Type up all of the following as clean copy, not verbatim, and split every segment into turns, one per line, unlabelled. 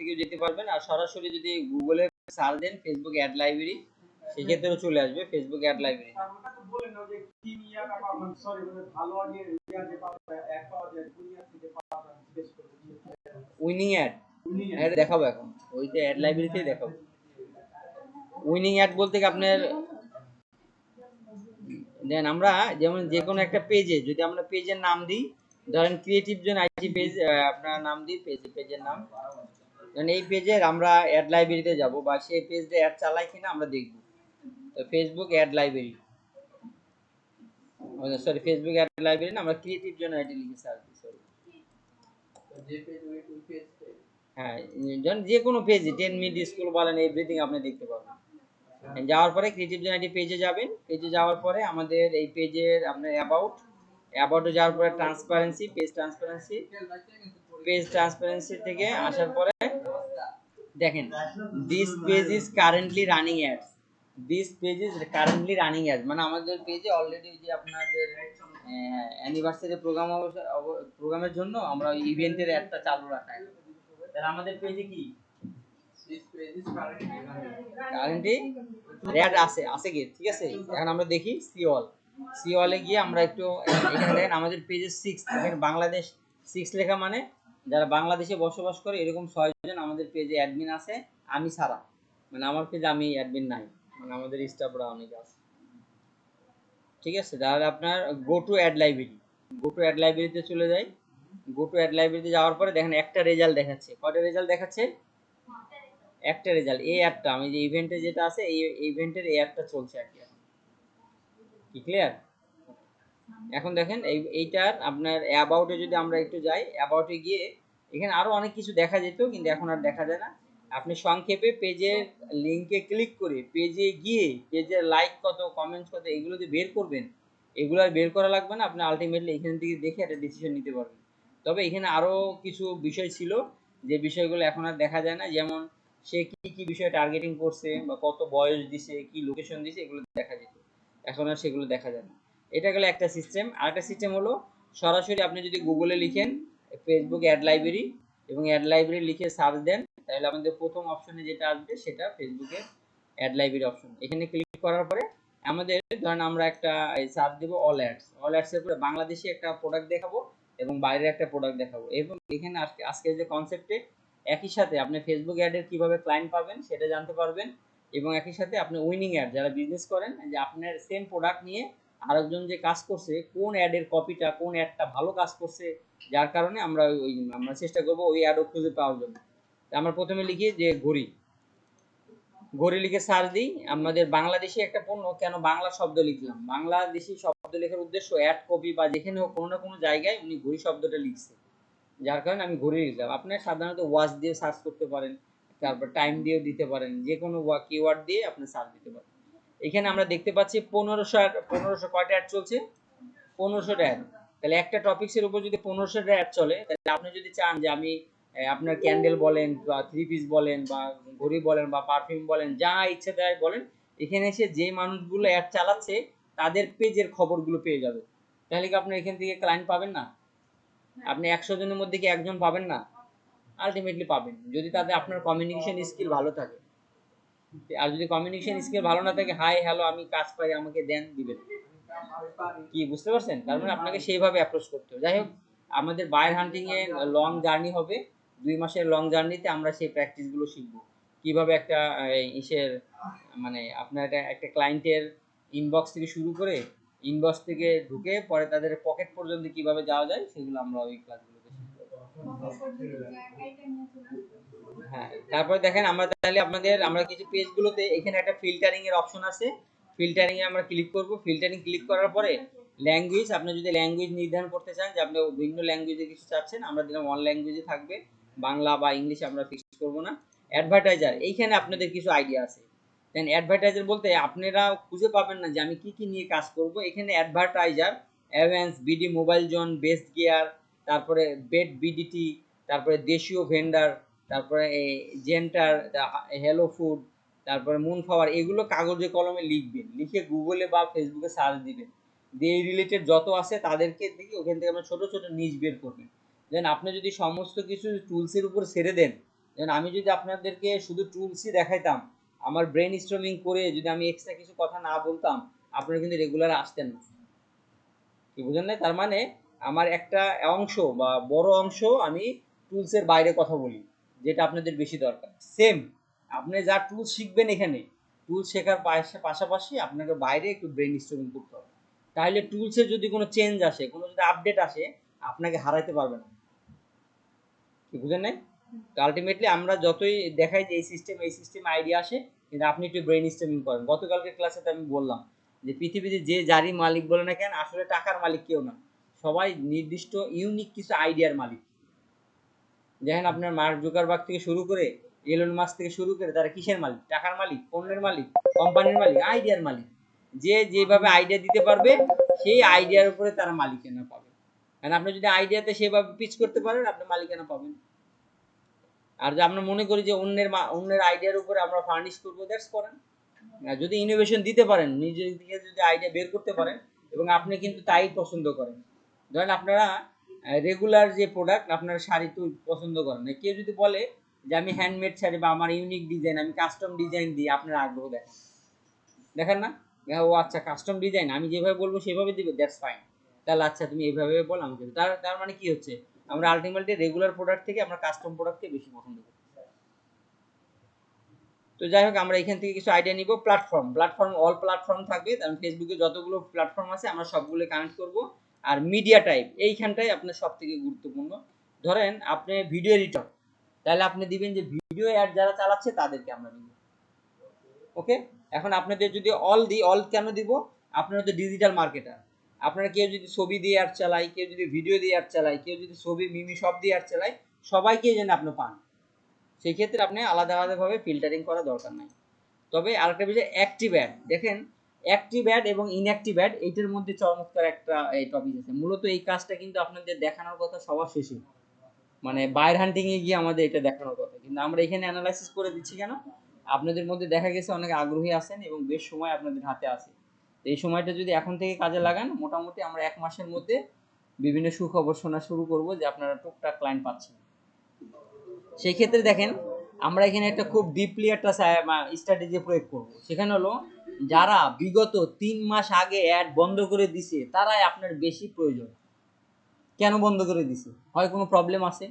থেকেও যেতে পারবেন, আর সরাসরি যদি গুগলে সার্চ দেন ফেসবুক অ্যাড লাইব্রেরি সেক্ষেত্রেও চলে আসবে Facebook ad library. Winning ad দেখাবো এখন, ওইটা অ্যাড লাইব্রেরিতেই দেখাবো। উইনিং অ্যাড বলতে কি আপনার দেন আমরা যেমন যে কোনো একটা পেজে যদি আমরা পেজের নাম দিই, ধরেন ক্রিয়েটিভ জোন আইটি পেজ, আপনার নাম দিই পেজের নাম, কারণ এই পেজের আমরা অ্যাড লাইব্রেরিতে যাব বা সেই পেজে অ্যাড চালাই কিনা আমরা দেখব। তো Facebook ad library, sorry Facebook ad library না, আমরা ক্রিয়েটিভ জোন আইটি লিখে সার্চ দিই, সরি। হ্যাঁ, যে কোনো পেজে 10 মিনিট স্কুল বলেন এভরিথিং আপনি দেখতে পাবেন। যাওয়ার পরে ক্রিয়েটিভ জোন আইটি পেজে যাবেন, পেজে যাওয়ার পরে আমাদের এই পেজের আপনার অ্যাবাউটে যাওয়ার পরে ট্রান্সপারেন্সি, পেজ ট্রান্সপারেন্সি থেকে আসার পরে দেখেন this page is currently running ads, this page is currently running ads, মানে আমাদের পেজে অলরেডি যে আপনাদের অ্যানিভার্সারি প্রোগ্রামের জন্য আমরা ইভেন্টের অ্যাডটা চালু রাখা আছে, তাহলে আমাদের পেজে কি কারেন্টলি অ্যাড আছে কি, ঠিক আছে। এখন আমরা দেখি সিওলে গিয়ে আমরা একটু এখানে দেখেন আমাদের পেজে 6, এখানে বাংলাদেশ 6 লেখা, মানে যারা বাংলাদেশে বসবাস করে এরকম 6 জন আমাদের পেজে অ্যাডমিন আছে, আমি ছাড়া, মানে আমার পেজে আমি অ্যাডমিন নাই, মানে আমাদের স্টাফরা অনেক আছে, ঠিক আছে। তাহলে আপনার গো টু অ্যাড লাইব্রেরিতে চলে যাই। গো টু অ্যাড লাইব্রেরিতে যাওয়ার পরে দেখেন একটা রেজাল্ট দেখাচ্ছে, কয়টা রেজাল্ট দেখাচ্ছে, একটা রেজাল্ট, এই অ্যাডটা আমি যে ইভেন্টে যেটা আছে এই ইভেন্টের এই অ্যাডটা চলছে আর কি ক্লিয়ার। এখন দেখেন এইটার আপনার অ্যাবাউটে যদি আমরা একটু যাই, অ্যাবাউটে গিয়ে এখানে আরো অনেক কিছু দেখা যেত কিন্তু এখন আর দেখা যায় না। আপনি সংক্ষেপে পেজের লিংকে ক্লিক করে পেজে গিয়ে পেজের লাইক কত, কমেন্টস কত, এগুলো যে বের করবেন, এগুলো আর বের করা লাগবে না, আপনি আলটিমেটলি এখান থেকে দেখে একটা ডিসিশন নিতে পারবেন। তবে এখানে আরো কিছু বিষয় ছিল যে বিষয়গুলো এখন আর দেখা যায় না, যেমন সে কি বিষয় টার্গেটিং করছে বা কত বয়স দিছে, কি লোকেশন দিছে, এগুলো দেখা যেত, এখন আর সেগুলো দেখা যায় না। এটা গেল একটা সিস্টেম। আরেকটা সিস্টেম হলো সরাসরি আপনি যদি গুগলে লিখেন ফেসবুক অ্যাড লাইব্রেরি এবং অ্যাড লাইব্রেরি লিখে সার্চ দেন, তাহলে আমাদের প্রথম অপশনে যেটা আসবে সেটা ফেসবুকের অ্যাড লাইব্রেরি অপশন। এখানে ক্লিক করার পরে আমাদের ধরেন আমরা একটা সার্চ দেব অল অ্যাডস এর পরে বাংলাদেশি একটা প্রোডাক্ট দেখাবো এবং বাইরের একটা প্রোডাক্ট দেখাবো, এবং এখানে আজকে যে কনসেপ্টে একই সাথে আপনি ফেসবুক অ্যাডের কিভাবে ক্লায়েন্ট পাবেন সেটা জানতে পারবেন, এবং একই সাথে আপনি উইনিং অ্যাড যারা বিজনেস করেন যে আপনার সেম প্রোডাক্ট নিয়ে আরেকজন যে কাজ করছে কোন অ্যাডের কপিটা, কোন অ্যাডটা ভালো কাজ করছে, যার কারণে আমরা আমরা চেষ্টা করব ওই অ্যাডও খুঁজে পাওয়ার জন্য। আমরা প্রথমে লিখি যে ঘড়ি লিখে সার্চ দিই, আমাদের বাংলাদেশি একটা পণ্য, কেন বাংলা শব্দ লিখলাম, বাংলাদেশি শব্দ লেখার উদ্দেশ্য অ্যাড কপি বা যেখানে হোক কোনো না কোনো জায়গায় উনি ঘড়ি শব্দটা লিখছে, যার কারণে আমি ঘড়ি লিখলাম। আপনি সাধারণত ওয়াচ দিয়ে সার্চ করতে পারেন, তারপর টাইম দিয়েও দিতে পারেন, যে কোনো কিওয়ার্ড দিয়ে আপনি সার্চ দিতে পারেন। এখানে আমরা দেখতে পাচ্ছি 1500 কয়টা অ্যাড চলছে, 1500টা অ্যাড। তাহলে একটা টপিক্সের উপর যদি 1500টা অ্যাড চলে, তাহলে আপনি যদি চান যে আমি আপনার ক্যান্ডেল বলেন বা 3 পিস বলেন বা ঘড়ি বলেন বা পারফিউম বলেন, যা ইচ্ছে তাই বলেন, এখানে এসে যে মানুষগুলো অ্যাড চালাচ্ছে তাদের পেজের খবরগুলো পেয়ে যাবে। তাহলে কি আপনি এখান থেকে ক্লায়েন্ট পাবেন না? আপনি 100 জনের মধ্যে কি একজন পাবেন না? আলটিমেটলি পাবেন, যদি তাদের আপনার কমিউনিকেশন স্কিল ভালো থাকে। আর যদি কমিউনিকেশন স্কিল ভালো না থাকে, হাই হ্যালো আমি কাজ পাই আমাকে দেন, দিবেন কি, বুঝতে পারছেন? তার মানে আপনাকে সেইভাবে অ্যাপ্রোচ করতে হবে। যাই হোক, আমাদের buyer hunting a long journey হবে, 2 মাসের লং জার্নিতে আমরা সেই প্র্যাকটিস গুলো শিখবো, কিভাবে একটা ইসের মানে আপনার একটা ক্লায়েন্টের ইনবক্স থেকে শুরু করে ইনবক্স থেকে ঢুকে পরে তাদের পকেট পর্যন্ত কিভাবে যাওয়া যায়, সেগুলো আমরা ওই ক্লাসগুলোতে শিখবো। হ্যাঁ, তারপরে দেখেন আমরা তাহলে আমরা কিছু পেজগুলোতে এখানে একটা ফিল্টারিং এর অপশন আছে, ফিল্টারিং এ আমরা ক্লিক করব। ফিল্টারিং ক্লিক করার পরে ল্যাঙ্গুয়েজ, আপনি যদি ল্যাঙ্গুয়েজ নির্ধারণ করতে চান যে আপনি ভিন্ন ল্যাঙ্গুয়েজে কিছু চাচ্ছেন, আমরা দিলাম ওয়ান ল্যাঙ্গুয়েজে থাকবে, বাংলা বা ইংলিশ আমরা ফিক্স করব না। অ্যাডভার্টাইজার, এইখানে আপনাদের কিছু আইডিয়া আছে। দেন অ্যাডভার্টাইজার বলতে আপনারা খুঁজে পাবেন না যে আমি কি কি নিয়ে কাজ করব, এখানে অ্যাডভার্টাইজার অ্যাভেন্স, BD mobile zone, best gear, তারপরে বেড বিডিটি, তারপরে দেশীয় ভেন্ডার, তারপরে জেন্টার, হ্যালো ফুড, তারপরে মুন ফ্লাওয়ার, এগুলো কাগজে কলমে লিখবেন, লিখে গুগলে বা ফেসবুকে সার্চ দিবেন, দিয়ে এই রিলেটেড যত আছে তাদেরকে দেখে ওখান থেকে আমরা ছোট ছোট নিচ বের করবেন। দেন আপনি যদি সমস্ত কিছু টুলসের উপর ছেড়ে দেন, যেন আমি যদি আপনাদেরকে শুধু টুলসই দেখাইতাম, আমার ব্রেন স্টর্মিং করে যদি আমি এক্সট্রা কিছু কথা না বলতাম, আপনারা কিন্তু রেগুলার আসতেন না। কি বুঝেন না? তার মানে আমার একটা অংশ বা বড় অংশ আমি টুলসের বাইরে কথা বলি, যেটা আপনাদের বেশি দরকার। সেম আপনি যা টুলস শিখবেন এখানে, টুলস শেখার পাশাপাশি আপনাকে বাইরে একটু ব্রেন স্টর্মিং করতে হবে। তাহলে টুলসের যদি কোনো চেঞ্জ আসে, কোনো যদি আপডেট আসে, আপনাকে হারাইতে পারবে না। কি বুঝেন নাই? তো আলটিমেটলি আমরা যতই দেখাই যে এই সিস্টেম আইডিয়া আসে, কিন্তু আপনি একটু ব্রেন স্টর্মিং করেন। গতকালকে ক্লাসে তো আমি বললাম যে পৃথিবীতে যে যারই মালিক বলে না কেন, আসলে টাকার মালিক কেউ না, সবাই নির্দিষ্ট ইউনিক কিছু আইডিয়ার মালিক। দেখেন আপনার মার্ক জুকারবার্গ থেকে শুরু করে এলন মাস্ক থেকে শুরু করে তারা কিসের মালিক? টাকার মালিক, পণ্যের মালিক, কোম্পানির মালিক, আইডিয়ার মালিক। যে যেভাবে আইডিয়া দিতে পারবে সেই আইডিয়ার উপরে তারা মালিকানা পাবে। কারণ আপনি যদি আইডিয়াতে সেভাবে পিচ করতে পারেন, আপনি মালিকানা পাবেন। আর যে আমরা মনে করি যে অন্যের আইডিয়ার উপরে আমরা ফার্নিশ করবো, দ্যাটস করেন। যদি ইনোভেশন দিতে পারেন, নিজের দিকে যদি আইডিয়া বের করতে পারেন, এবং আপনি কিন্তু তাই পছন্দ করেন। ধরেন আপনারা রেগুলার যে প্রোডাক্ট, আপনারা শাড়ি তো পছন্দ করেন না, কেউ যদি বলে যে আমি হ্যান্ডমেড শাড়ি বা আমার ইউনিক ডিজাইন, আমি কাস্টম ডিজাইন দিই, আপনার আগ্রহ দেখেন, দেখেন না? ও আচ্ছা, কাস্টম ডিজাইন আমি যেভাবে বলবো সেভাবে দিবে, দ্যাটস ফাইন। তাহলে আচ্ছা তুমি এইভাবে বল, আমি তার তার মানে কি হচ্ছে, আমরা আলটিমেটলি রেগুলার প্রোডাক্ট থেকে আমরা কাস্টম প্রোডাক্টকে বেশি পছন্দ করি। তো যাই হোক, আমরা এখান থেকে কিছু আইডিয়া নিব। প্ল্যাটফর্ম অল প্ল্যাটফর্ম থাকবে, কারণ ফেসবুকে যতগুলো প্ল্যাটফর্ম আছে আমরা সবগুলো কানেক্ট করব। আর মিডিয়া টাইপ এইখানটাই আপনার সব থেকে গুরুত্বপূর্ণ। ধরেন আপনি ভিডিও এডিটর, তাহলে আপনি দিবেন যে ভিডিও অ্যাড যারা চালাচ্ছে তাদেরকে আমরা দিব। ওকে, এখন আপনাদের যদি অল কেন দিব? আপনারা তো ডিজিটাল মার্কেটার, আপনারা কেউ যদি ছবি দিয়ে অ্যাড চালায়, কেউ যদি ভিডিও দিয়ে অ্যাড চালায়, কেউ যদি ছবি মিমি সব দিয়ে অ্যাড চালায়, সবাইকে যেন আপনি পান। সেই ক্ষেত্রে আপনি আলাদা আলাদাভাবে ফিল্টারিং করা দরকার নাই। তবে আরেকটা বিষয়, অ্যাক্টিভ অ্যাড। দেখেন, অ্যাক্টিভ অ্যাড এবং ইনঅ্যাক্টিভ অ্যাড, এইটার মধ্যে চমৎকার একটা এই টপিক আছে। মূলত এই কাজটা কিন্তু আপনাদের দেখানোর কথা সবার শেষে, মানে বায়ার হান্টিং এ গিয়ে আমাদের এটা দেখানোর কথা, কিন্তু আমরা এখানে অ্যানালাইসিস করে দিচ্ছি কেন? আপনাদের মধ্যে দেখা গেছে অনেক আগ্রহী আছেন এবং বেশ সময় আপনাদের হাতে আছে। এই সময়টা যদি এখন থেকে কাজে লাগান, মোটামুটি আমরা 1 মাসের মধ্যে বিভিন্ন সুখবর শোনা শুরু করব যে আপনারা টুকটাক ক্লায়েন্ট পাচ্ছেন। সেই ক্ষেত্রে দেখেন, আমরা এখানে একটা খুব ডিপলি একটা স্ট্র্যাটেজি প্রয়োগ করব। সেখানে হলো, যারা বিগত 3 মাস আগে অ্যাড বন্ধ করে দিছে তারাই আপনার বেশি প্রয়োজন। কেন বন্ধ করে দিছে? হয় কোনো প্রবলেম আছে,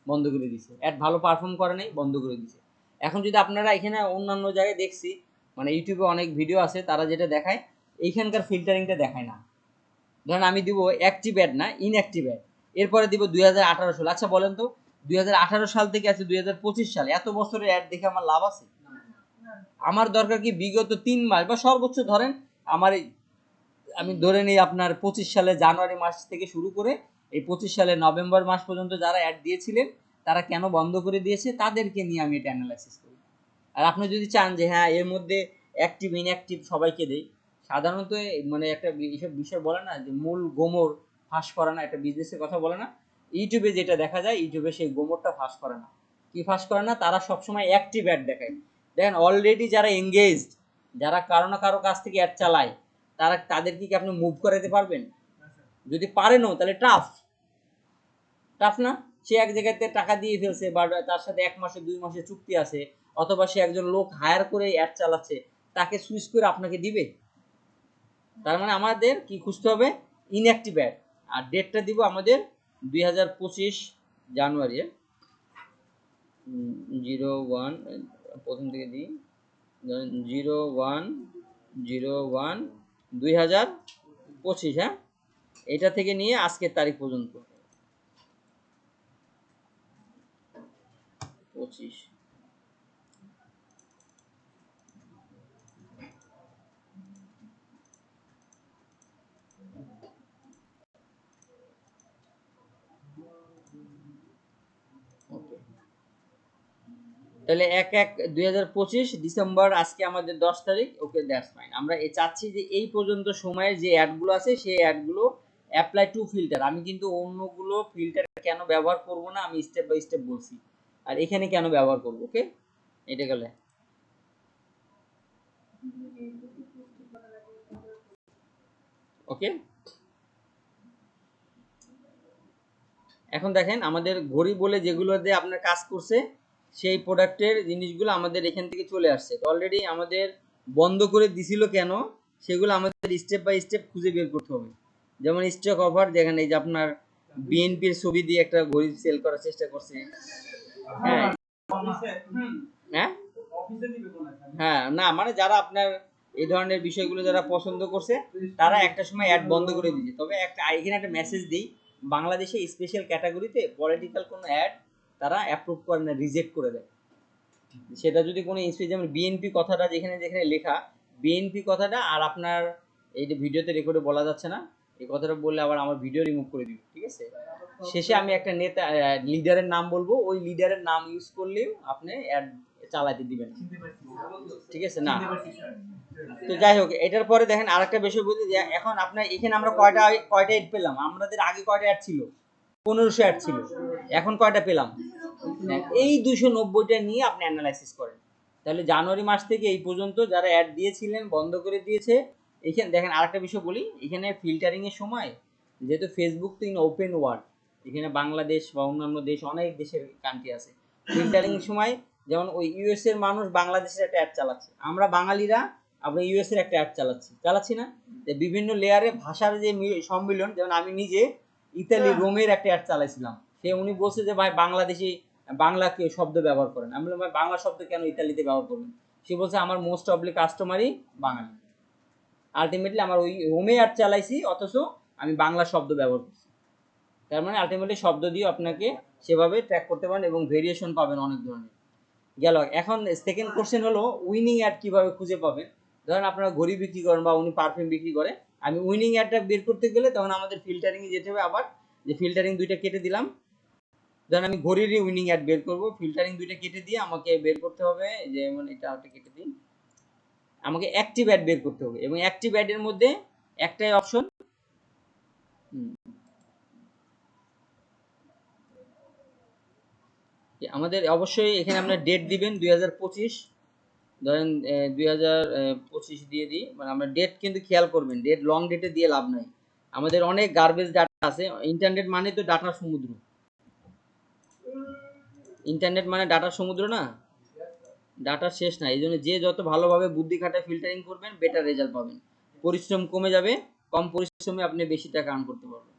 বন্ধ করে দিছে। অ্যাড ভালো পারফর্ম করে নাই, বন্ধ করে দিছে। এখন যদি আপনারা এখানে অন্যান্য জায়গায় দেখছি, মানে ইউটিউবে অনেক ভিডিও আছে, তারা যেটা দেখায় এইখানকার ফিল্টারিংটা দেখায় না। ধরেন আমি দিব অ্যাক্টিভ অ্যাড না, ইনঅ্যাক্টিভ অ্যাড, এরপরে দিব 2018 সাল। আচ্ছা বলেন তো, 2018 সাল থেকে আছে 2025 সাল, এত বছরের অ্যাড দেখে আমার লাভ আছে? আমার দরকার কি বিগত 3 মাস বা সর্বোচ্চ ধরেন আমার আমি ধরে নিই আপনার 25 সালে জানুয়ারি মাস থেকে শুরু করে এই 25 সালে নভেম্বর মাস পর্যন্ত যারা অ্যাড দিয়েছিলেন, তারা কেন বন্ধ করে দিয়েছে, তাদেরকে নিয়ে আমি এটা অ্যানালাইসিস করি। আর আপনি যদি চান যে হ্যাঁ এর মধ্যে অ্যাক্টিভ ইনঅ্যাক্টিভ সবাইকে দেই, সাধারণত মানে একটা এইসব বিষয় বলে না যে মূল গোমর ফাঁস করে না, একটা বিজনেসের কথা বলে না, ইউটিউবে যেটা দেখা যায়, ইউটিউবে সেই গোমরটা ফাঁস করে না। কি ফাঁস করে না? তারা সবসময় অ্যাক্টিভ অ্যাড দেখায়। দেখেন অলরেডি যারা এঙ্গেজড, যারা কারো না কারো কাছ থেকে অ্যাড চালায়, তাদেরকে কি আপনি মুভ করাতে পারবেন? যদি পারেনও তাহলে টাফ, টাফ না? সে এক জায়গাতে টাকা দিয়ে ফেলছে, বা তার সাথে 1 মাসে 2 মাসে চুক্তি আছে, অথবা সে একজন লোক হায়ার করে অ্যাড চালাচ্ছে, তাকে সুইচ করে আপনাকে দিবে? তার মানে আমাদের কি খুঁজতে হবে? Inactive add. আর ডেটটা দিব আমাদের 2025 জানুয়ারি 01, প্রথম থেকে দিই, 01/01/2025, হ্যাঁ, এটা থেকে নিয়ে আজকের তারিখ পর্যন্ত 25। ওকে, তাহলে 1/1/2025 ডিসেম্বর, আজকে আমাদের 10 তারিখ। ওকে, দ্যাটস ফাইন। আমরা চাচ্ছি যে এই পর্যন্ত সময়ের যে অ্যাডগুলো আছে সেই অ্যাডগুলো অ্যাপ্লাই টু ফিল্টার। আমি কিন্তু অন্যগুলো ফিল্টার কেন ব্যবহার করব না, আমি স্টেপ বাই স্টেপ বলছি, আর এখানে কেন ব্যবহার করব। ওকে, এটা গেলে ওকে। এখন দেখেন আমাদের ঘড়ি বলে যেগুলো দিয়ে আপনার কাজ করছে, সেই প্রোডাক্টের জিনিসগুলো আমাদের এখান থেকে চলে আসছে। অলরেডি আমাদের বন্ধ করে দিছিল কেন, সেগুলো আমাদের স্টেপ বাই স্টেপ খুঁজে বের করতে হবে। যেমন স্টক অফার, যেখানে এই যে আপনার বিএনপির ছবি দিয়ে একটা ঘড়ি সেল করার চেষ্টা করছে। হ্যাঁ হ্যাঁ হ্যাঁ, না মানে যারা আপনার এই ধরনের বিষয়গুলো যারা পছন্দ করছে তারা একটা সময় অ্যাড বন্ধ করে দিয়েছে। তবে একটা এখানে একটা মেসেজ দিই, বাংলাদেশে স্পেশাল ক্যাটাগরিতে পলিটিক্যাল কোনো অ্যাড তারা অ্যাপ্রুভ করে না, রিজেক্ট করে দেয়। সেটা যদি কোনো যেমন বিএনপি কথাটা যেখানে যেখানে লেখা, বিএনপি কথাটা আর আপনার এই যে ভিডিওতে রেকর্ডে বলা যাচ্ছে না, এই কথাটা বললে আবার আমার ভিডিও রিমুভ করে দিবে, ঠিক আছে। শেষে আমি একটা নেতা লিডারের নাম বলবো, ওই লিডারের নাম ইউজ করলেও আপনি অ্যাড চালাতে দিবেন, ঠিক আছে না। তো যাই হোক, এটার পরে দেখেন আরেকটা বিষয় বলতে, যে এখন আপনার এখানে আমরা কয়টা অ্যাড পেলাম, আমাদের আগে কয়টা অ্যাড ছিল, 1500 অ্যাড ছিল, এখন কয়টা পেলাম। এই 290টা নিয়ে আপনি অ্যানালাইসিস করেন, তাহলে জানুয়ারি মাস থেকে এই পর্যন্ত যারা অ্যাড দিয়েছিলেন বন্ধ করে দিয়েছে। এখানে দেখেন আরেকটা বিষয় বলি, এখানে ফিল্টারিং এর সময় যেহেতু ফেসবুক তো ইন ওপেন ওয়ার্ল্ড, এখানে বাংলাদেশ বা অন্যান্য দেশ, অনেক দেশের কান্ট্রি আছে। ফিল্টারিং এর সময় যেমন ওই ইউএস এর মানুষ বাংলাদেশের একটা অ্যাড চালাচ্ছে, আমরা বাঙালিরা আমরা ইউএস এর একটা অ্যাড চালাচ্ছি না। বিভিন্ন লেয়ারে ভাষার যে সম্মিলন, যেমন আমি নিজে ইতালি রোমের একটা অ্যাড চালাইছিলাম, সে উনি বলছে যে ভাই বাংলাদেশি বাংলা শব্দ ব্যবহার করেন। আমি বললাম ভাই বাংলা শব্দ কেন ইতালিতে ব্যবহার করবেন, সে বলছে আমার মোস্ট অফলি কাস্টমারই বাঙালি। আলটিমেটলি আমার ওই রোমে অ্যাড চালাইছি, অথচ আমি বাংলা শব্দ ব্যবহার করছি। তার মানে আলটিমেটলি শব্দ দিয়ে আপনাকে সেভাবে ট্র্যাক করতে পারেন এবং ভেরিয়েশন পাবেন অনেক ধরনের। গেল। এখন সেকেন্ড কোশ্চেন হলো উইনিং অ্যাড কিভাবে খুঁজে পাবেন। ধরেন আপনারা ঘড়ি বিক্রি করেন বা উনি পারফিউম বিক্রি করে, আমি উইনিং অ্যাডটা বের করতে গেলে তখন আমাদের ফিল্টারিংয়ে যেতে হবে। আবার যে ফিল্টারিং দুইটা কেটে দিলাম, ধরেন আমি ঘড়িরই উইনিং অ্যাড বের করব, ফিল্টারিং দুইটা কেটে দিয়ে আমাকে বের করতে হবে, যেমন এটা একটা কেটে দিই, আমাকে অ্যাক্টিভ অ্যাড বের করতে হবে। এবং অ্যাক্টিভ অ্যাডের মধ্যে একটাই অপশন, আমাদের অবশ্যই এখানে আপনার ডেট দিবেন 2025, ধরেন 2025 দিয়ে দিই, মানে আমরা ডেট কিন্তু খেয়াল করবেন, ডেট লং ডেটে দিয়ে লাভ নাই। আমাদের অনেক গার্বেজ ডাটা আছে, ইন্টারনেট মানে তো ডাটার সমুদ্র, ইন্টারনেট মানে ডাটার সমুদ্র না, ডাটার শেষ না। এই জন্য যে যত ভালোভাবে বুদ্ধি খাটায় ফিল্টারিং করবেন বেটার রেজাল্ট পাবেন, পরিশ্রম কমে যাবে, কম পরিশ্রমে আপনি বেশি টাকা আর্ন করতে পারবেন।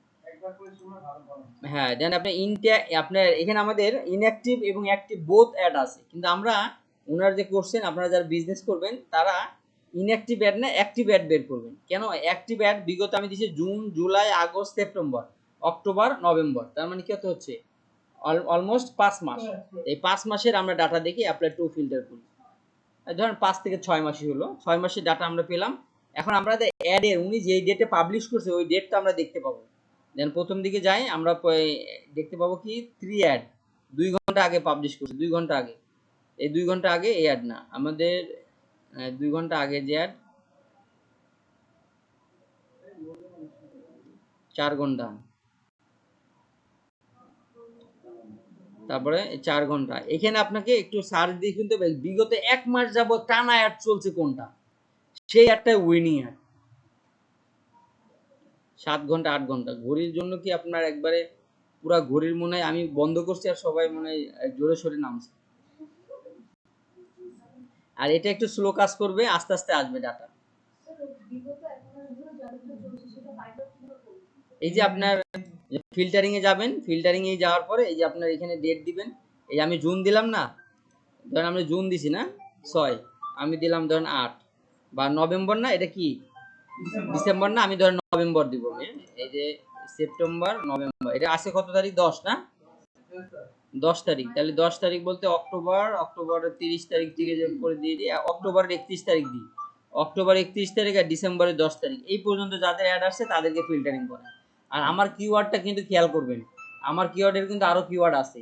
হ্যাঁ, দেন আপনি আপনার এখানে আমাদের ইনঅ্যাক্টিভ এবং অ্যাক্টিভ বোথ অ্যাড আছে, কিন্তু আমরা ওনার যে কোশ্চেন, আপনারা যারা বিজনেস করবেন তারা ইনঅ্যাক্টিভ অ্যাড না অ্যাক্টিভ অ্যাড বের করবেন। কেন অ্যাক্টিভ অ্যাড বিগত আমি দিচ্ছি June, July, August, September, October, November, তার মানে কত হচ্ছে অলমোস্ট 5 মাস। এই 5 মাসের আমরা ডাটা দেখি অ্যাপ্লাই টু ফিল্টার করি, ধরেন 5 থেকে 6 মাসই হলো, 6 মাসের ডাটা আমরা পেলাম। এখন আমরা অ্যাডের উনি যেই ডেটে পাবলিশ করছে ওই ডেটটা আমরা দেখতে পাবো। দেন প্রথম দিকে যাই, আমরা দেখতে পাবো কি 3 অ্যাড 2 ঘন্টা আগে পাবলিশ করছে, 2 ঘন্টা আগে। এই 2 ঘন্টা আগে এই অ্যাড না, আমাদের 2 ঘন্টা আগে যে অ্যাড, 4 ঘন্টা, তারপরে 4 ঘন্টা। এখানে আপনাকে একটু সার্চ দিয়ে কিন্তু বিগত 1 মাস যাবত টানা অ্যাড চলছে কোনটা, সেই অ্যাডটা উইনিং অ্যাড। 7 ঘন্টা 8 ঘন্টা ঘড়ির জন্য কি আপনার একবারে পুরা ঘড়ির মনে হয় আমি বন্ধ করছি আর সবাই মনে হয় জোরে সোরে নামছে। আর এটা একটু স্লো কাজ করবে, আস্তে আস্তে আসবে ডাটা। এই যে আপনার ফিল্টারিং এ যাবেন, ফিল্টারিং এ যাওয়ার পরে এই যে আপনার এখানে ডেট দিবেন, এই আমি জুন দিলাম না, ধরেন আমরা জুন দিছি না 6, আমি দিলাম ধরেন 8, বা নভেম্বর না এটা কি ডিসেম্বর না, আমি ধরেন নভেম্বর দিব। এই যে সেপ্টেম্বর, নভেম্বর, এটা আছে কত তারিখ, 10 না, 10 তারিখ। তাহলে 10 তারিখ বলতে অক্টোবরের 30 তারিখ থেকে যে করে দিয়ে দিই, অক্টোবরের 31 তারিখ দিই, অক্টোবর 31 তারিখ আর ডিসেম্বরের 10 তারিখ, এই পর্যন্ত যাদের অ্যাড আসছে তাদেরকে ফিল্টারিং করে। আর আমার কিওয়ার্ডটা কিন্তু খেয়াল করবেন, আমার কিওয়ার্ডের কিন্তু আরো কিওয়ার্ড আছে,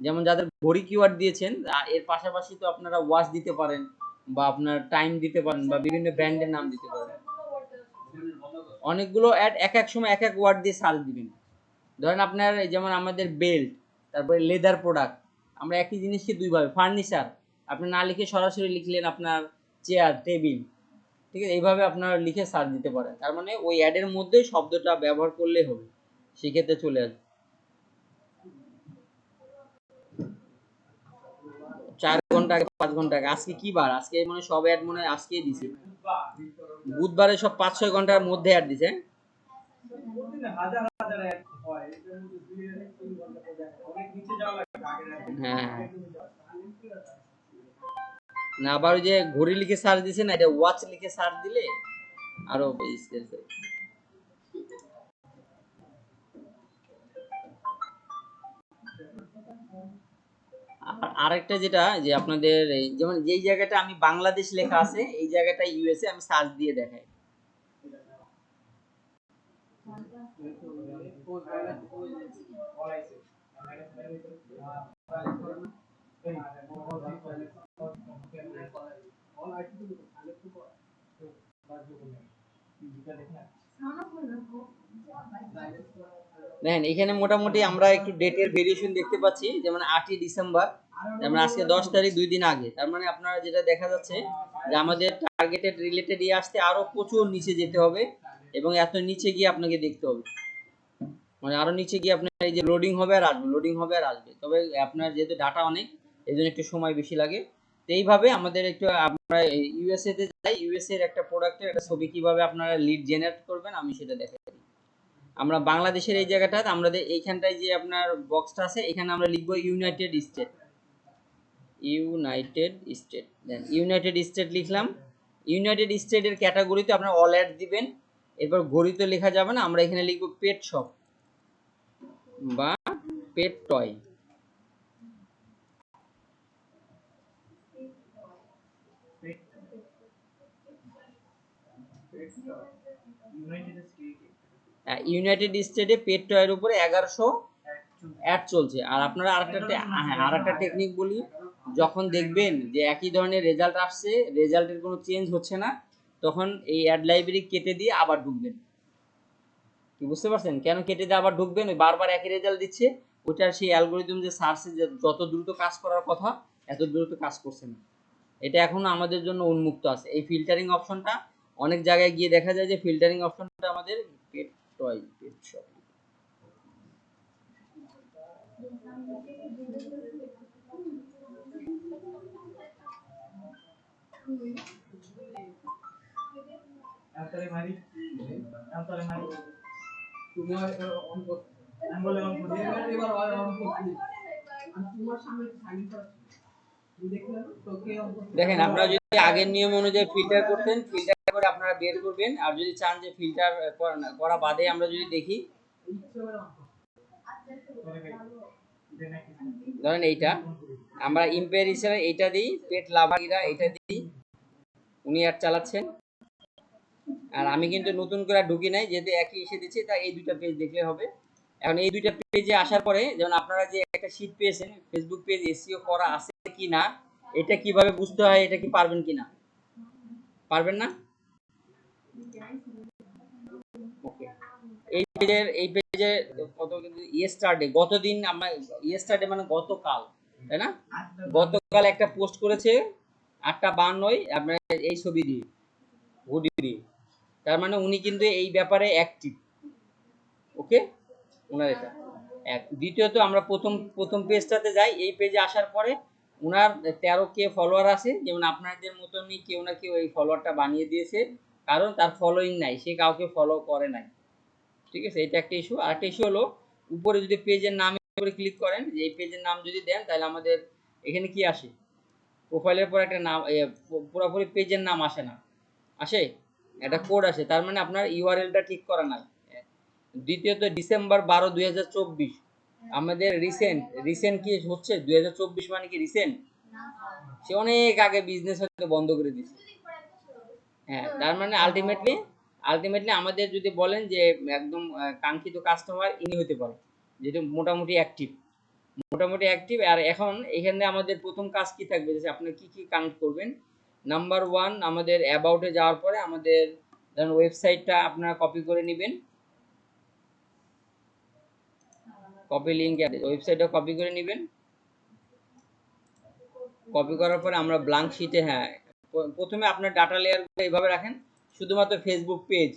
যেমন যাদের ঘড়ি কিওয়ার্ড দিয়েছেন, এর পাশাপাশি তো আপনারা ওয়াচ দিতে পারেন, বা আপনার টাইম দিতে পারেন, বা বিভিন্ন ব্র্যান্ডের নাম দিতে পারেন। অনেকগুলো অ্যাড এক এক সময় এক এক ওয়ার্ড দিয়ে সার্চ দিবেন। ধরেন আপনার যেমন আমাদের বেল্ট, তারপরে লেদার প্রোডাক্ট, আমরা একই জিনিসকে দুইভাবে, ফার্নিচার আপনি না লিখে সরাসরি লিখলেন আপনার চেয়ার, টেবিল, ঠিক আছে, এইভাবে আপনারা লিখে সার্চ দিতে পারেন। তার মানে ওই অ্যাডের মধ্যে শব্দটা ব্যবহার করলে হবে, সেক্ষেত্রে চলে আসবে। 4 ঘন্টা আগে 5 ঘন্টা আগে। আজকে কি বার? আজকে মানে সব অ্যাড মনে হয় আজকেই দিছে। বুধবারে সব 5-6 ঘন্টার মধ্যে অ্যাড দিছে। হ্যাঁ না, আবার ওই যে ঘড়ি লিখে সার্চ দিছে না, এটা ওয়াচ লিখে সার্চ দিলে আরো স্পেস। আরেকটা যেটা যে আপনাদের যেমন যেই জায়গাটা আমি বাংলাদেশ লেখা আছে এই জায়গাটা ইউএসএ আমি সার্চ দিয়ে দেখাই। দেখেন এখানে মোটামুটি আমরা একটু ডেটের ভেরিয়েশন দেখতে পাচ্ছি, যেমন 8ই ডিসেম্বর, যেমন আজকে 10 তারিখ, 2 দিন আগে। তার মানে আপনারা যেটা দেখা যাচ্ছে যে আমাদের টার্গেটেড রিলেটেড আসতে আরো প্রচুর নিচে যেতে হবে এবং এত নিচে গিয়ে আপনাকে দেখতে হবে, মানে আরো নিচে গিয়ে আপনার এই যে লোডিং হবে আর আসবে, লোডিং হবে আর আসবে। তবে আপনার যেহেতু ডাটা অনেক, এই জন্য একটু সময় বেশি লাগে। তো এইভাবে আমাদের একটু আমরা ইউএসএ তে যাই, ইউএসএ এর একটা প্রোডাক্টের একটা ছবি কিভাবে আপনারা লিড জেনারেট করবেন আমি সেটা দেখাই। আমরা বাংলাদেশের এই জায়গাটা আমাদের এইখানটায় যে আপনার বক্সটা আছে এখানে আমরা লিখবো ইউনাইটেড স্টেট। ইউনাইটেড স্টেট, দেন ইউনাইটেড স্টেট লিখলাম। ইউনাইটেড স্টেটের ক্যাটাগরিতে আপনার অল অ্যাড দিবেন। এরপর ঘড়িতে লেখা যাবে না, আমরা এখানে লিখবো পেট শপ বা পেট টয়। ইউনাইটেড স্টেটে পেট টয়ের উপরে 1100 অ্যাড চলছে। আর আপনারা আরেকটা টেকনিক বলি, যখন দেখবেন যে একই ধরনের রেজাল্ট আসছে, রেজাল্টের কোনো চেঞ্জ হচ্ছে না, তখন এই অ্যাড লাইব্রেরি কেটে দিয়ে আবার ঢুকবেন। কি বুঝতে পারছেন কেন কেটে দিয়ে আবার ঢুকবেন? ওই বারবার একই রেজাল্ট দিচ্ছে, ওটার সেই অ্যালগোরিদম যে সার্চে যত দ্রুত কাজ করার কথা এত দ্রুত কাজ করছে না। এটা এখনো আমাদের জন্য উন্মুক্ত আছে এই ফিল্টারিং অপশনটা। অনেক জায়গায় গিয়ে দেখা যায় যে ফিল্টারিং অপশনটা আমাদের পেট টয়, পেট শপ। দেখেন আপনারা যদি আগের নিয়ম অনুযায়ী ফিল্টার করতেন, ফিল্টার করে আপনারা বের করবেন। আর যদি চান যে ফিল্টার করা বাদে আমরা যদি দেখি, ধরেন এইটা আমরা ইম্পেয়ার হিসেবে এইটা দিই, পেট লাভারিরা এটা দিই, উনি অ্যাড চালাচ্ছেন। আর আমি কিন্তু নতুন করে ঢুকি নাই, যেহেতু একই এসে দিচ্ছে, তাই এই দুইটা পেজ দেখলে হবে। এখন এই দুইটা পেজে আসার পরে যেমন আপনারা যে একটা শীট পেয়েছেন ফেসবুক পেজ এসইও করা আছে কি না, এটা কিভাবে বুঝতে হয়, এটা কি পারবেন কিনা? পারবেন না? ওকে, এই পেজের কত ইয়েস্টারডে, গতদিন আমরা ইয়েস্টারডে মানে গতকাল, তাই না? গতকাল একটা পোস্ট করেছে 8:52 আপনার এই ছবি দিয়ে, হুডি দিয়ে। তার মানে উনি কিন্তু এই ব্যাপারে অ্যাক্টিভ। ওকে, ওনার এটা এক। দ্বিতীয়ত আমরা প্রথম পেজটাতে যাই। এই পেজে আসার পরে ওনার 13K ফলোয়ার আছে, যেমন আপনাদের মতনই কেউ না কেউ এই ফলোয়ারটা বানিয়ে দিয়েছে, কারণ তার ফলোইং নাই, সে কাউকে ফলো করে নাই। ঠিক আছে, এটা একটা ইস্যু। আর একটা ইস্যু হলো উপরে যদি পেজের নামের উপরে ক্লিক করেন, যে এই পেজের নাম যদি দেন, তাহলে আমাদের এখানে কি আসে, প্রোফাইলের পর একটা নাম, পুরোপুরি পেজের নাম আসে না, আসে একটা কোড আসে। তার মানে আপনার ইউআরএলটা ঠিক করা নাই। দ্বিতীয়ত ডিসেম্বর 12, 2024 আমাদের রিসেন্ট কি হচ্ছে? 2024 মানে কি রিসেন্ট? সে অনেক আগে বিজনেস হতে বন্ধ করে দিয়েছে। হ্যাঁ, তার মানে আলটিমেটলি আমাদের যদি বলেন যে একদম কাঙ্ক্ষিত কাস্টমার ইনি হতে পারে, যেটা মোটামুটি অ্যাক্টিভ। আর এখন এখানে আমাদের প্রথম কাজ কি থাকবে, যে আপনি কি কি কানেক্ট করবেন। নাম্বার 1, আমাদের অ্যাবাউটে যাওয়ার পরে আমাদের ধরুন ওয়েবসাইটটা আপনারা কপি করে নেবেন, কপি লিঙ্ক ওয়েবসাইটটা কপি করে নেবেন। কপি করার পরে আমরা ব্ল্যাঙ্ক শিটে, হ্যাঁ, প্রথমে আপনার ডাটা লেয়ারগুলো এইভাবে রাখেন, শুধুমাত্র Facebook page,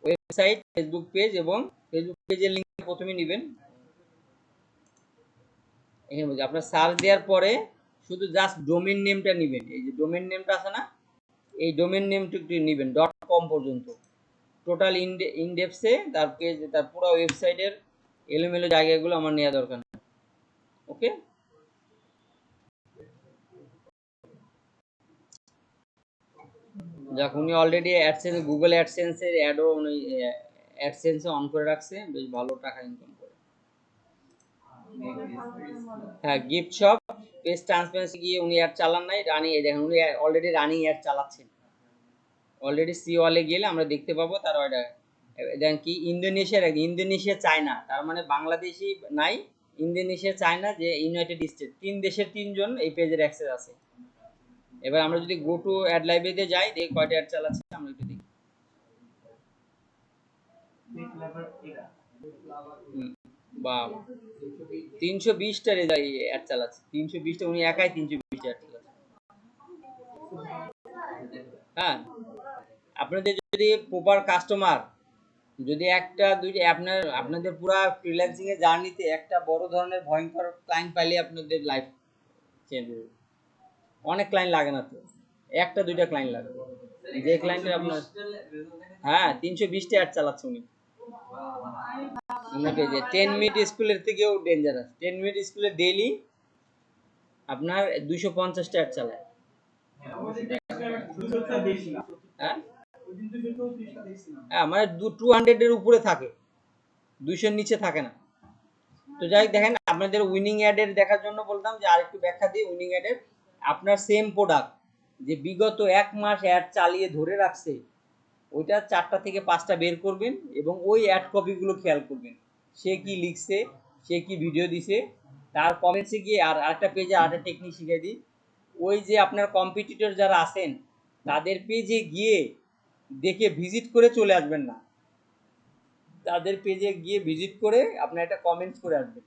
website, Facebook page এবং ফেসবুক পেজের লিঙ্ক প্রথমে নেবেন। এখানে বলছি আপনার সার্চ দেওয়ার পরে শুধু জাস্ট ডোমেন নেমটা নেবেন, এই যে ডোমেন নেমটা আছে না, এই ডোমেন নেমটা একটু নেবেন .com পর্যন্ত। টোটাল ইনডেপসে তার পেজ, তার পুরো ওয়েবসাইটের এলোমেলো জায়গাগুলো আমার নেওয়া দরকার না। ওকে, যাক উনি অলরেডি অ্যাডসেন্স, গুগল অ্যাডসেন্সের অ্যাডও উনি অ্যাডসেন্সে অন করে রাখছে, বেশ ভালো টাকা ইনকাম করে। হ্যাঁ, গিফট শপ পেজ ট্রান্সপারেন্সি গিয়ে উনি অ্যাড চালান নাই, রানিং, এই দেখেন উনি অলরেডি রানিং অ্যাড চালাচ্ছেন। অলরেডি সি ওয়ালে গেলে আমরা দেখতে পাবো তার অর্ডার। দেখেন কি ইন্দোনেশিয়া চায়না, তার মানে বাংলাদেশি নাই, ইন্দোনেশিয়া চায়না যে ইউনাইটেড স্টেট, 3 দেশের 3 জন এই পেজের অ্যাক্সেস আছে। এবার আমরা যদি গো টু অ্যাড লাইব্রেরিতে যাই, দেখি কয়টা অ্যাড চালাচ্ছে আমরা একটু দেখি। বা 320টা অ্যাড চালাচ্ছে, 320টা, উনি একাই 320টা অ্যাড চালাচ্ছে। হ্যাঁ, আপনাদের যদি প্রপার কাস্টমার, যদি একটা দুইটা আপনাদের পুরো ফ্রিল্যান্সিং এর জার্নিতে একটা বড় ধরনের ভয়ঙ্কর ক্লায়েন্ট পাইলে আপনাদের লাইফ চেঞ্জ হবে। অনেক ক্লায়েন্ট লাগে না তো, একটা দুইটা ক্লায়েন্ট লাগে, যে ক্লায়েন্টের আপনার, হ্যাঁ 320টা অ্যাড চালাচ্ছে উনি। আপনাকে যে 10 মিনিট স্কুলের থেকেও ডেঞ্জারাস, 10 মিনিট স্কুলে ডেইলি আপনার 250টা অ্যাড চালায়। হ্যাঁ, মানে 200 এর উপরে থাকে, 200 নিচে থাকে না। তো যাই দেখেন, আপনাদের উইনিং অ্যাডের দেখার জন্য বলতাম যে আরেকটু ব্যাখ্যা দিই উইনিং অ্যাডের। আপনার সেম প্রোডাক্ট যে বিগত 1 মাস অ্যাড চালিয়ে ধরে রাখছে, ওইটা 4টা থেকে 5টা বের করবেন এবং ওই অ্যাড কপিগুলো খেয়াল করবেন, সে কি লিখছে, সে কি ভিডিও দিছে, তার কমেন্টসে গিয়ে। আর আরেকটা পেজে আরেকটা টেকনিক শিখিয়ে দিই, ওই যে আপনার কম্পিটিটর যারা আছেন তাদের পেজে গিয়ে দেখে ভিজিট করে চলে আসবেন না, তাদের পেজে গিয়ে ভিজিট করে আপনার একটা কমেন্টস করে আসবেন।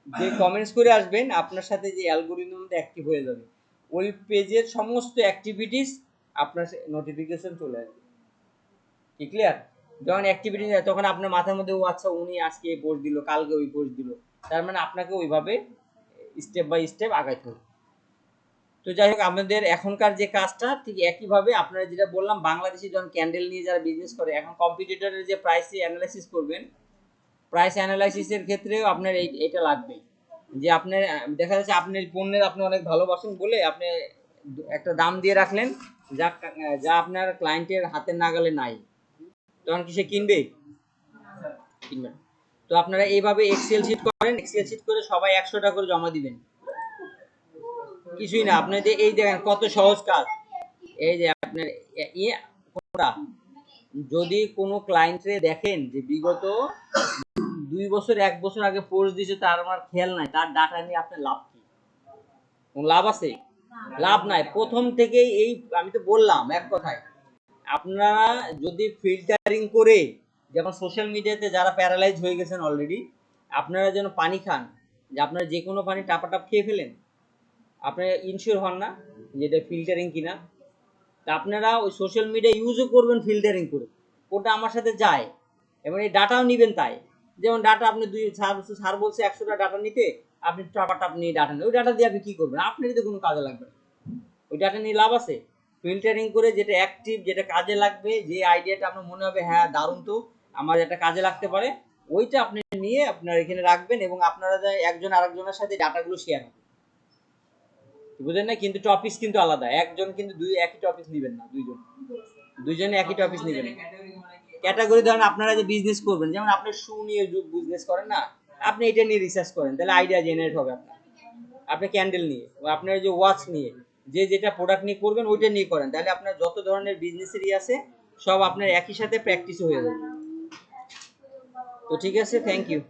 যে কমেন্টস করে আসবেন আপনার সাথে যে অ্যালগোরিদমটা অ্যাক্টিভ হয়ে যাবে, ওই পেজের সমস্ত অ্যাক্টিভিটিস আপনার নোটিফিকেশন চলে আসবে। কি ক্লিয়ার? যখন অ্যাক্টিভিটি যায় তখন আপনার মাথার মধ্যে, ও আচ্ছা উনি আজকে এই পোস্ট দিল, কালকে ওই পোস্ট দিল, তার মানে আপনাকে ওইভাবে স্টেপ বাই স্টেপ আগাইতে হবে। তো যাই হোক, আমাদের এখনকার যে কাজটা ঠিক একইভাবে আপনারা যেটা বললাম, বাংলাদেশি যখন ক্যান্ডেল নিয়ে যারা বিজনেস করে, এখন কম্পিটিটরের যে প্রাইস অ্যানালাইসিস করবেন, প্রাইস অ্যানালাইসিসের ক্ষেত্রেও আপনার এটা লাগবে যে আপনার দেখা যাচ্ছে আপনার পণ্যের আপনি অনেক ভালোবাসেন বলে আপনি একটা দাম দিয়ে রাখলেন, যা যা আপনার ক্লায়েন্টের হাতের নাগালে নাই, তখন কি সে কিনবে? কিনবে। তো আপনারা এইভাবে এক্সেল শিট করেন, এক্সেল শিট করে সবাই 100 টাকা করে জমা দিবেন, কিছুই না। আপনার যে এই দেখেন কত সহজ কাজ, এই যে আপনার যদি কোনো ক্লায়েন্টে দেখেন যে বিগত 2 বছর 1 বছর আগে পোস্ট দিয়েছে, তার আমার খেয়াল নাই, তার ডাটা নিয়ে আপনার লাভ কি? কোন লাভ আছে? লাভ নাই। প্রথম থেকেই এই আমি তো বললাম এক কথায়, আপনারা যদি ফিল্টারিং করে, যেমন সোশ্যাল মিডিয়াতে যারা প্যারালাইজ হয়ে গেছেন অলরেডি, আপনারা যেন পানি খান, যে আপনারা যে কোনো পানি টাপাটাপ খেয়ে ফেলেন, আপনারা ইনশিওর হন না যে এটা ফিল্টারিং কিনা। তা আপনারা ওই সোশ্যাল মিডিয়া ইউজও করবেন ফিল্টারিং করে, ওটা আমার সাথে যায়, এবং এই ডাটাও নেবেন তাই। যেমন ডাটা আপনি স্যার বলছে 100টা ডাটা নিতে, আপনি টাপাটাপ নিয়ে ডাটা নেন, ওই ডাটা দিয়ে আপনি কী করবেন? আপনারই তো কোনো কাজে লাগবে না। ওই ডাটা নিয়ে লাভ আছে? ফিল্টারিং করে যেটা অ্যাক্টিভ, যেটা কাজে লাগবে, যে আইডিয়াটা আপনার মনে হবে হ্যাঁ দারুণ, তো আমার এটা কাজে লাগতে পারে, ওইটা আপনি নিয়ে আপনার এখানে রাখবেন, এবং আপনারা একজন আরেকজনের সাথে ডাটাগুলো শেয়ার হবে, বুঝলেন না? কিন্তু টপিক কিন্তু আলাদা, একজন কিন্তু একই টপিক নেবেন না, দুইজনে একই টপিক নেবেন। ক্যাটাগরি ধরেন আপনারা যে বিজনেস করবেন, যেমন আপনি শু নিয়ে বিজনেস করেন না, আপনি এটা নিয়ে রিসার্চ করেন, তাহলে আইডিয়া জেনারেট হবে আপনার। আপনি ক্যান্ডেল নিয়ে, আপনার যে ওয়াচ নিয়ে, যে যেটা প্রোডাক্ট নিয়ে করবেন ওইটা নিয়ে করেন, তাহলে আপনার যত ধরনের বিজনেসেরই আছে সব আপনার একই সাথে প্র্যাকটিস হয়ে যাবে। তো ঠিক আছে, থ্যাংক ইউ।